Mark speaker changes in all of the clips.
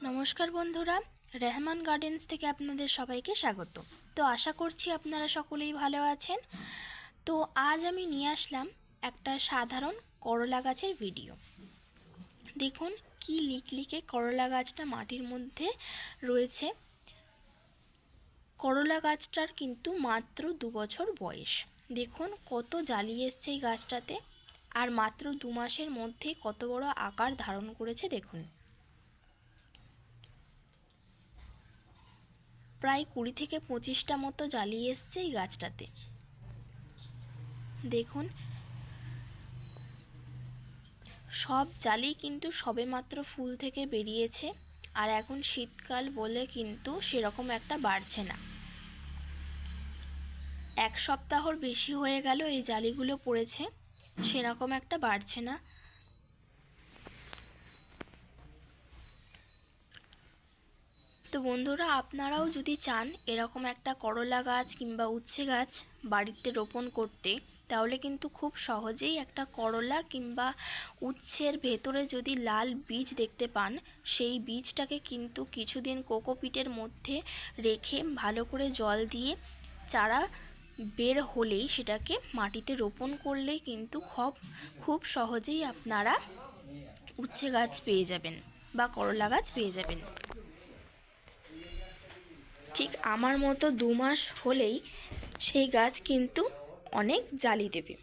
Speaker 1: নমস্কার বন্ধুরা, রেহমান গার্ডেন্স থেকে আপনাদের সবাইকে স্বাগত। তো আশা করছি আপনারা সকলেই ভালো আছেন। তো আজ আমি নিয়ে আসলাম একটা সাধারণ করলা গাছের ভিডিও। দেখুন কি লিকলিকে করলা গাছটা মাটির মধ্যে রয়েছে। করলা গাছটার কিন্তু মাত্র 2 বছর বয়স। দেখুন কত জালি এসছে এই গাছটাতে, আর মাত্র 2 মাসের মধ্যে কত বড় আকার ধারণ করেছে দেখুন। প্রায় 20 থেকে 25টা মতো জালি এসছে এই গাছটাতে। দেখুন সব জালি কিন্তু সবেমাত্র ফুল থেকে বেরিয়েছে, আর এখন শীতকাল বলে কিন্তু সেরকম একটা বাড়ছে না। 1 সপ্তাহর বেশি হয়ে গেল এই জালিগুলো পড়েছে, সেরকম একটা বাড়ছে না। তো বন্ধুরা, আপনারাও যদি চান এরকম একটা করলা গাছ কিংবা উচ্ছে গাছ বাড়িতে রোপণ করতে, তাহলে কিন্তু খুব সহজেই একটা করলা কিংবা উচ্ছের ভেতরে যদি লাল বীজ দেখতে পান, সেই বীজটাকে কিন্তু কিছুদিন কোকোপিটের মধ্যে রেখে ভালো করে জল দিয়ে চারা বের হলেই সেটাকে মাটিতে রোপণ করলেই কিন্তু খুব সহজেই আপনারা উচ্ছে গাছ পেয়ে যাবেন বা করলা গাছ পেয়ে যাবেন। ঠিক আমার মতো 2 মাস হলেই সেই গাছ কিন্তু অনেক জালি দেবে।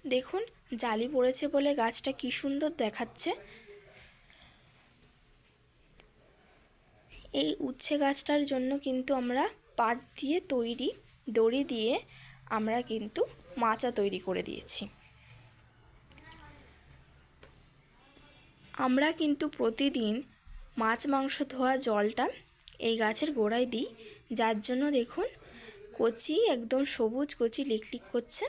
Speaker 1: দেখুন জালি পড়েছে বলে গাছটা কি সুন্দর দেখাচ্ছে। এই উচ্ছে গাছটার জন্য কিন্তু আমরা পাট দিয়ে তৈরি দড়ি দিয়ে আমরা কিন্তু মাচা তৈরি করে দিয়েছি। আমরা কিন্তু প্রতিদিন মাছ মাংস ধোয়া জলটা এই গাছের গোড়ায় দিই, যার জন্য দেখুন কচি একদম সবুজ কচি লিকলিক করছে।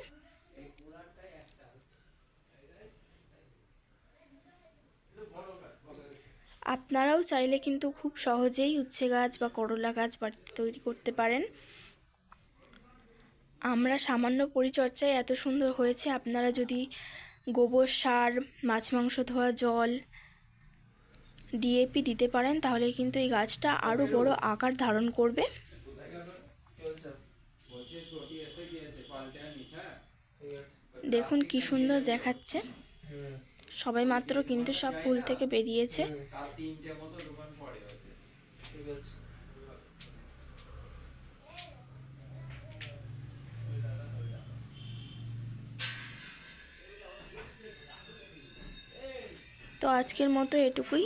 Speaker 1: আপনারাও চাইলে কিন্তু খুব সহজেই উচ্ছে গাছ বা করলা গাছ বাড়িতে তৈরি করতে পারেন। আমরা সামান্য পরিচর্যায় এত সুন্দর হয়েছে। আপনারা যদি গোবর সার, মাছ মাংস ধোয়া জল, ডিএপি দিতে পারেন, তাহলে কিন্তু এই গাছটা আরও বড় আকার ধারণ করবে। দেখুন কি সুন্দর দেখাচ্ছে। সবাই মাত্র কিন্তু সব ফুল থেকে বেরিয়েছে। তো আজকের মতো এটুকুই।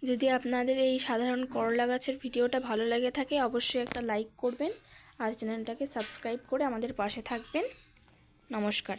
Speaker 1: যদি আপনাদের এই সাধারণ করলা গাছের ভিডিওটা ভালো লাগে থাকে, অবশ্যই একটা লাইক করবেন আর চ্যানেলটাকে সাবস্ক্রাইব করে আমাদের পাশে থাকবেন। নমস্কার।